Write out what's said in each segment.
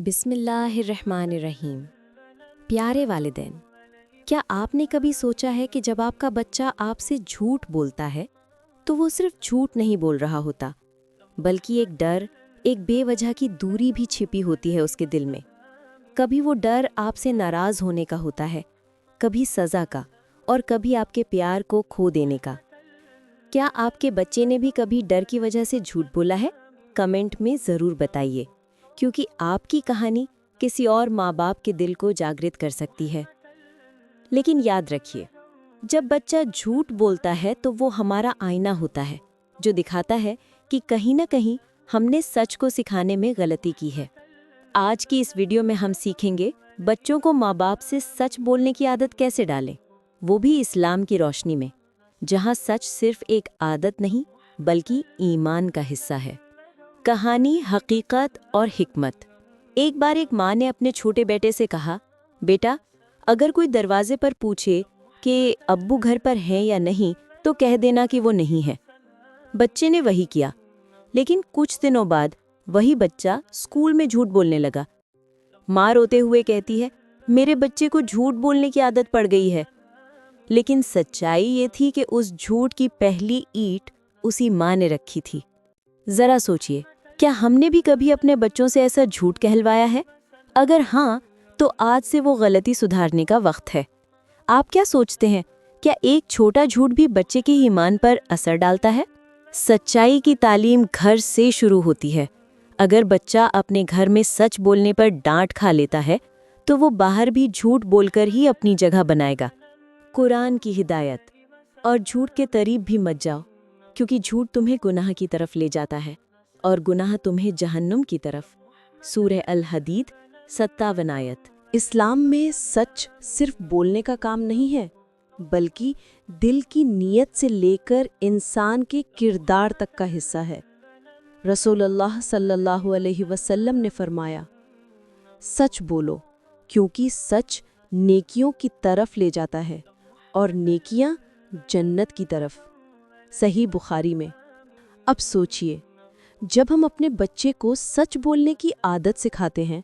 बिस्मिल्लाहिर्रहमानिर्रहीम। प्यारे वालिदैन, क्या आपने कभी सोचा है कि जब आपका बच्चा आपसे झूठ बोलता है तो वो सिर्फ झूठ नहीं बोल रहा होता, बल्कि एक डर, एक बेवजह की दूरी भी छिपी होती है उसके दिल में। कभी वो डर आपसे नाराज़ होने का होता है, कभी सज़ा का और कभी आपके प्यार को खो देने का। क्या आपके बच्चे ने भी कभी डर की वजह से झूठ बोला है? कमेंट में ज़रूर बताइए, क्योंकि आपकी कहानी किसी और माँ बाप के दिल को जागृत कर सकती है। लेकिन याद रखिए, जब बच्चा झूठ बोलता है तो वो हमारा आईना होता है, जो दिखाता है कि कहीं ना कहीं हमने सच को सिखाने में गलती की है। आज की इस वीडियो में हम सीखेंगे बच्चों को माँ बाप से सच बोलने की आदत कैसे डालें, वो भी इस्लाम की रोशनी में, जहाँ सच सिर्फ एक आदत नहीं बल्कि ईमान का हिस्सा है। कहानी, हकीकत और हिकमत। एक बार एक माँ ने अपने छोटे बेटे से कहा, बेटा, अगर कोई दरवाजे पर पूछे कि अब्बू घर पर हैं या नहीं तो कह देना कि वो नहीं है। बच्चे ने वही किया, लेकिन कुछ दिनों बाद वही बच्चा स्कूल में झूठ बोलने लगा। माँ रोते हुए कहती है, मेरे बच्चे को झूठ बोलने की आदत पड़ गई है। लेकिन सच्चाई ये थी कि उस झूठ की पहली ईंट उसी माँ ने रखी थी। जरा सोचिए, क्या हमने भी कभी अपने बच्चों से ऐसा झूठ कहलवाया है? अगर हाँ, तो आज से वो गलती सुधारने का वक्त है। आप क्या सोचते हैं, क्या एक छोटा झूठ भी बच्चे के ईमान पर असर डालता है? सच्चाई की तालीम घर से शुरू होती है। अगर बच्चा अपने घर में सच बोलने पर डांट खा लेता है, तो वो बाहर भी झूठ बोलकर ही अपनी जगह बनाएगा। कुरान की हिदायत। और झूठ के करीब भी मत जाओ, क्योंकि झूठ तुम्हें गुनाह की तरफ ले जाता है और गुनाह तुम्हें जहन्नुम की तरफ। सूरह अल हदीद 57 आयत। इस्लाम में सच सिर्फ बोलने का काम नहीं है, बल्कि दिल की नीयत से लेकर इंसान के किरदार तक का हिस्सा है। रसूलुल्लाह सल्लल्लाहु अलैहि वसल्लम ने फरमाया, सच बोलो, क्योंकि सच नेकियों की तरफ ले जाता है और नेकियां जन्नत की तरफ। सही बुखारी में। अब सोचिए, जब हम अपने बच्चे को सच बोलने की आदत सिखाते हैं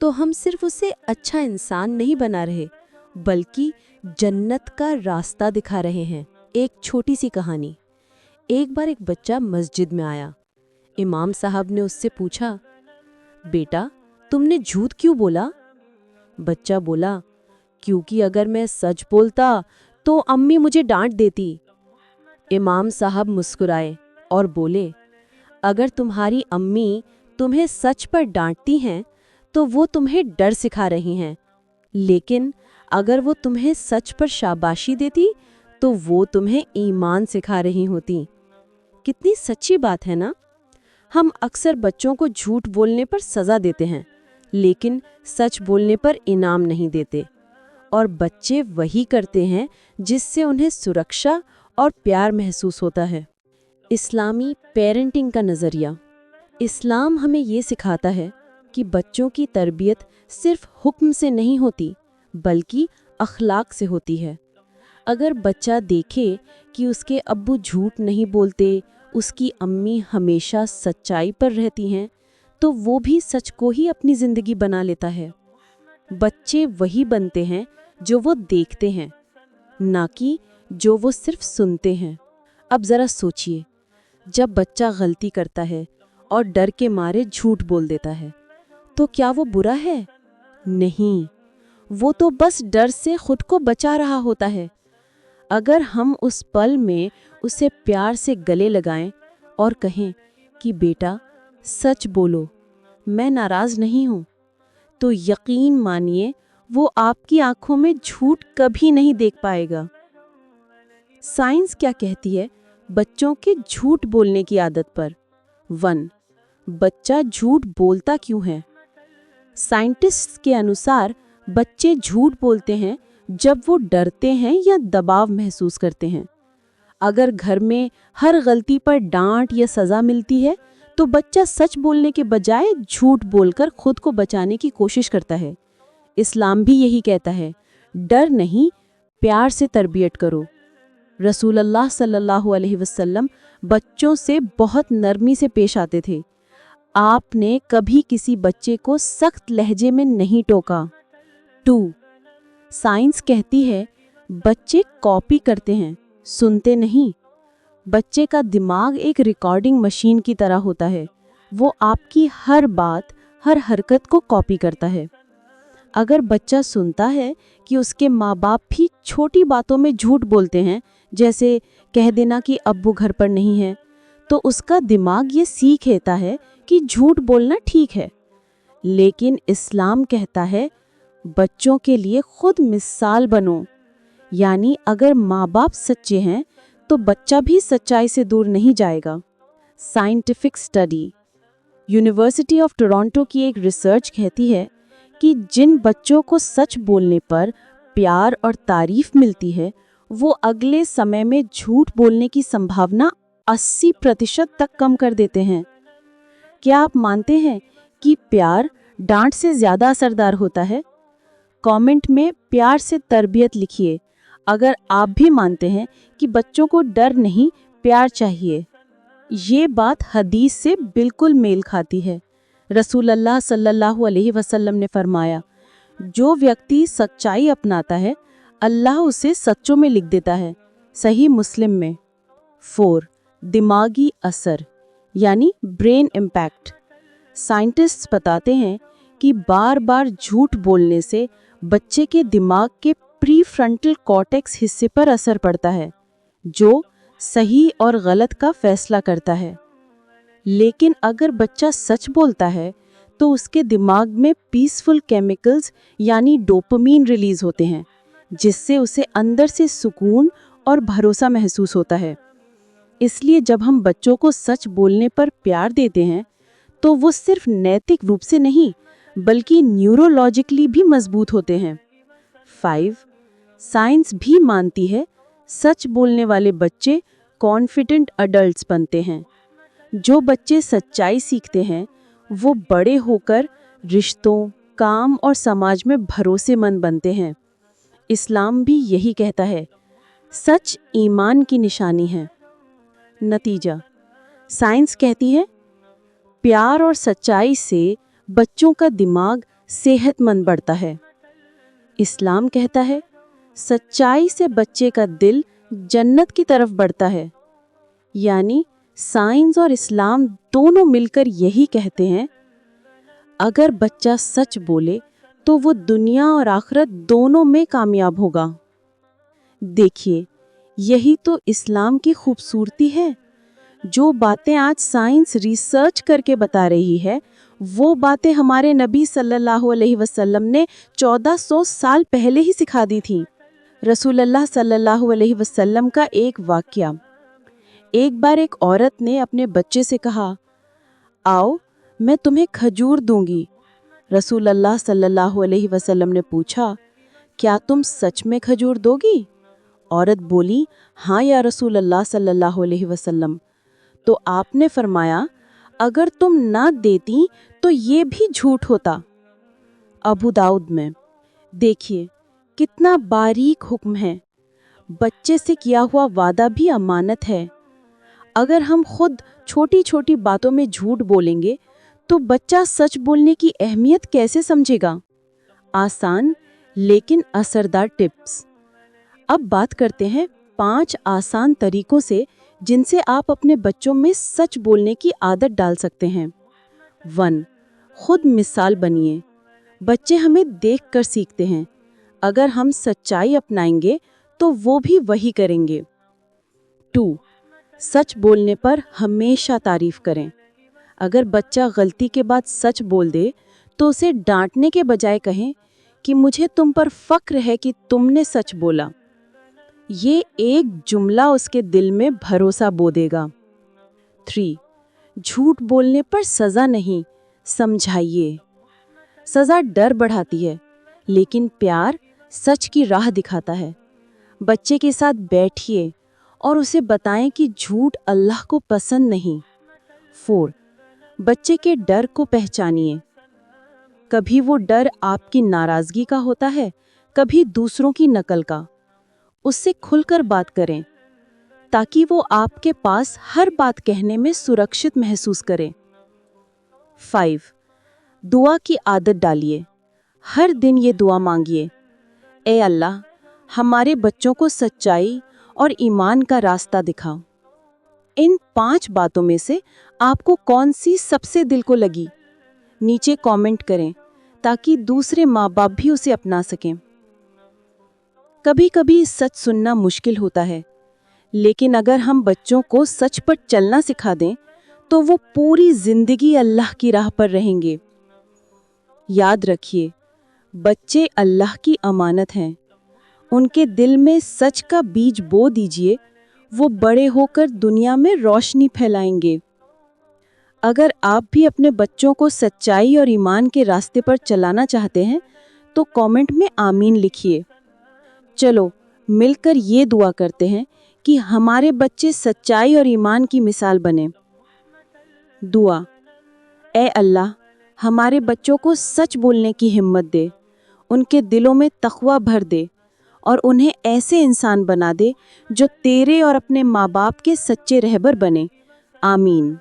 तो हम सिर्फ उसे अच्छा इंसान नहीं बना रहे, बल्कि जन्नत का रास्ता दिखा रहे हैं। एक छोटी सी कहानी। एक बार एक बच्चा मस्जिद में आया। इमाम साहब ने उससे पूछा, बेटा, तुमने झूठ क्यों बोला? बच्चा बोला, क्योंकि अगर मैं सच बोलता तो अम्मी मुझे डांट देती। इमाम साहब मुस्कुराए और बोले, अगर तुम्हारी अम्मी तुम्हें सच पर डांटती हैं तो वो तुम्हें डर सिखा रही हैं, लेकिन अगर वो तुम्हें सच पर शाबाशी देती तो वो तुम्हें ईमान सिखा रही होती। कितनी सच्ची बात है ना? हम अक्सर बच्चों को झूठ बोलने पर सज़ा देते हैं, लेकिन सच बोलने पर इनाम नहीं देते, और बच्चे वही करते हैं जिससे उन्हें सुरक्षा और प्यार महसूस होता है। इस्लामी पेरेंटिंग का नज़रिया। इस्लाम हमें ये सिखाता है कि बच्चों की तरबियत सिर्फ हुक्म से नहीं होती, बल्कि अखलाक से होती है। अगर बच्चा देखे कि उसके अब्बू झूठ नहीं बोलते, उसकी अम्मी हमेशा सच्चाई पर रहती हैं, तो वो भी सच को ही अपनी ज़िंदगी बना लेता है। बच्चे वही बनते हैं जो वो देखते हैं, ना कि जो वो सिर्फ सुनते हैं। अब ज़रा सोचिए, जब बच्चा गलती करता है और डर के मारे झूठ बोल देता है, तो क्या वो बुरा है? नहीं, वो तो बस डर से खुद को बचा रहा होता है। अगर हम उस पल में उसे प्यार से गले लगाएं और कहें कि बेटा, सच बोलो, मैं नाराज़ नहीं हूँ, तो यकीन मानिए वो आपकी आंखों में झूठ कभी नहीं देख पाएगा। साइंस क्या कहती है बच्चों के झूठ बोलने की आदत पर? 1. बच्चा झूठ बोलता क्यों है? साइंटिस्ट्स के अनुसार बच्चे झूठ बोलते हैं जब वो डरते हैं या दबाव महसूस करते हैं। अगर घर में हर गलती पर डांट या सज़ा मिलती है तो बच्चा सच बोलने के बजाय झूठ बोलकर खुद को बचाने की कोशिश करता है। इस्लाम भी यही कहता है, डर नहीं, प्यार से तरबियत करो। रसूलुल्लाह सल्लल्लाहु अलैहि वसल्लम बच्चों से बहुत नरमी से पेश आते थे। आपने कभी किसी बच्चे को सख्त लहजे में नहीं टोका। 2. साइंस कहती है बच्चे कॉपी करते हैं, सुनते नहीं। बच्चे का दिमाग एक रिकॉर्डिंग मशीन की तरह होता है। वो आपकी हर बात, हर हरकत को कॉपी करता है। अगर बच्चा सुनता है कि उसके माँ बाप भी छोटी बातों में झूठ बोलते हैं, जैसे कह देना कि अब्बू घर पर नहीं है, तो उसका दिमाग ये सीख लेता है कि झूठ बोलना ठीक है। लेकिन इस्लाम कहता है बच्चों के लिए खुद मिसाल बनो, यानी अगर माँ बाप सच्चे हैं तो बच्चा भी सच्चाई से दूर नहीं जाएगा। Scientific study, university of Toronto की एक रिसर्च कहती है कि जिन बच्चों को सच बोलने पर प्यार और तारीफ मिलती है, वो अगले समय में झूठ बोलने की संभावना 80% तक कम कर देते हैं। क्या आप मानते हैं कि प्यार डांट से ज्यादा असरदार होता है? कमेंट में प्यार से तरबियत लिखिए अगर आप भी मानते हैं कि बच्चों को डर नहीं, प्यार चाहिए। ये बात हदीस से बिल्कुल मेल खाती है। रसूलुल्लाह सल्लल्लाहु अलैहि वसल्लम ने फरमाया, जो व्यक्ति सच्चाई अपनाता है अल्लाह उसे सच्चों में लिख देता है। सही मुस्लिम में। 4. दिमागी असर यानी ब्रेन इम्पैक्ट। साइंटिस्ट्स बताते हैं कि बार बार झूठ बोलने से बच्चे के दिमाग के प्रीफ्रंटल कॉर्टेक्स हिस्से पर असर पड़ता है, जो सही और गलत का फैसला करता है। लेकिन अगर बच्चा सच बोलता है तो उसके दिमाग में पीसफुल केमिकल्स यानी डोपामीन रिलीज होते हैं, जिससे उसे अंदर से सुकून और भरोसा महसूस होता है। इसलिए जब हम बच्चों को सच बोलने पर प्यार देते हैं तो वो सिर्फ नैतिक रूप से नहीं बल्कि न्यूरोलॉजिकली भी मजबूत होते हैं। 5. साइंस भी मानती है सच बोलने वाले बच्चे कॉन्फिडेंट अडल्ट्स बनते हैं। जो बच्चे सच्चाई सीखते हैं वो बड़े होकर रिश्तों, काम और समाज में भरोसेमंद बनते हैं। इस्लाम भी यही कहता है, सच ईमान की निशानी है। नतीजा, साइंस कहती है प्यार और सच्चाई से बच्चों का दिमाग सेहतमंद बढ़ता है। इस्लाम कहता है सच्चाई से बच्चे का दिल जन्नत की तरफ बढ़ता है। यानी साइंस और इस्लाम दोनों मिलकर यही कहते हैं, अगर बच्चा सच बोले तो वो दुनिया और आखिरत दोनों में कामयाब होगा। देखिए, यही तो इस्लाम की खूबसूरती है। जो बातें आज साइंस रिसर्च करके बता रही है, वो बातें हमारे नबी सल्लल्लाहु अलैहि वसल्लम ने 1400 साल पहले ही सिखा दी थी। रसूलुल्लाह सल्लल्लाहु अलैहि वसल्लम का एक वाकया। एक बार एक औरत ने अपने बच्चे से कहा, आओ मैं तुम्हें खजूर दूंगी। रसूलुल्लाह सल्लल्लाहु अलैहि वसल्लम ने पूछा, क्या तुम सच में खजूर दोगी? औरत बोली, हाँ या रसूलुल्लाह सल्लल्लाहु अलैहि वसल्लम। तो आपने फरमाया, अगर तुम ना देती तो ये भी झूठ होता। अबू दाऊद में। देखिए कितना बारीक हुक्म है। बच्चे से किया हुआ वादा भी अमानत है। अगर हम खुद छोटी छोटी बातों में झूठ बोलेंगे तो बच्चा सच बोलने की अहमियत कैसे समझेगा? आसान लेकिन असरदार टिप्स। अब बात करते हैं 5 आसान तरीकों से जिनसे आप अपने बच्चों में सच बोलने की आदत डाल सकते हैं। 1. खुद मिसाल बनिए। बच्चे हमें देखकर सीखते हैं। अगर हम सच्चाई अपनाएंगे तो वो भी वही करेंगे। 2. सच बोलने पर हमेशा तारीफ करें। अगर बच्चा गलती के बाद सच बोल दे तो उसे डांटने के बजाय कहें कि मुझे तुम पर फक्र है कि तुमने सच बोला। ये एक जुमला उसके दिल में भरोसा बो देगा। 3. झूठ बोलने पर सज़ा नहीं, समझाइए। सज़ा डर बढ़ाती है, लेकिन प्यार सच की राह दिखाता है। बच्चे के साथ बैठिए और उसे बताएं कि झूठ अल्लाह को पसंद नहीं। 4. बच्चे के डर को पहचानिए। कभी वो डर आपकी नाराज़गी का होता है, कभी दूसरों की नकल का। उससे खुलकर बात करें ताकि वो आपके पास हर बात कहने में सुरक्षित महसूस करे। 5. दुआ की आदत डालिए। हर दिन ये दुआ मांगिए, ए अल्लाह हमारे बच्चों को सच्चाई और ईमान का रास्ता दिखाओ। इन 5 बातों में से आपको कौन सी सबसे दिल को लगी? नीचे कमेंट करें ताकि दूसरे माँ बाप भी उसे अपना सकें। कभी कभी सच सुनना मुश्किल होता है, लेकिन अगर हम बच्चों को सच पर चलना सिखा दें तो वो पूरी जिंदगी अल्लाह की राह पर रहेंगे। याद रखिए, बच्चे अल्लाह की अमानत हैं। उनके दिल में सच का बीज बो दीजिए, वो बड़े होकर दुनिया में रोशनी फैलाएंगे। अगर आप भी अपने बच्चों को सच्चाई और ईमान के रास्ते पर चलाना चाहते हैं तो कमेंट में आमीन लिखिए। चलो मिलकर ये दुआ करते हैं कि हमारे बच्चे सच्चाई और ईमान की मिसाल बने। दुआ, ए अल्लाह हमारे बच्चों को सच बोलने की हिम्मत दे, उनके दिलों में तक़वा भर दे और उन्हें ऐसे इंसान बना दे जो तेरे और अपने माँ बाप के सच्चे रहबर बने। आमीन।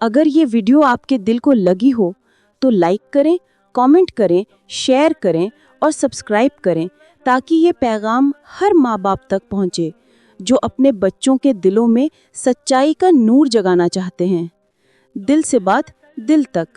अगर ये वीडियो आपके दिल को लगी हो तो लाइक करें, कमेंट करें, शेयर करें और सब्सक्राइब करें ताकि ये पैगाम हर माँ बाप तक पहुँचे जो अपने बच्चों के दिलों में सच्चाई का नूर जगाना चाहते हैं। दिल से बात दिल तक।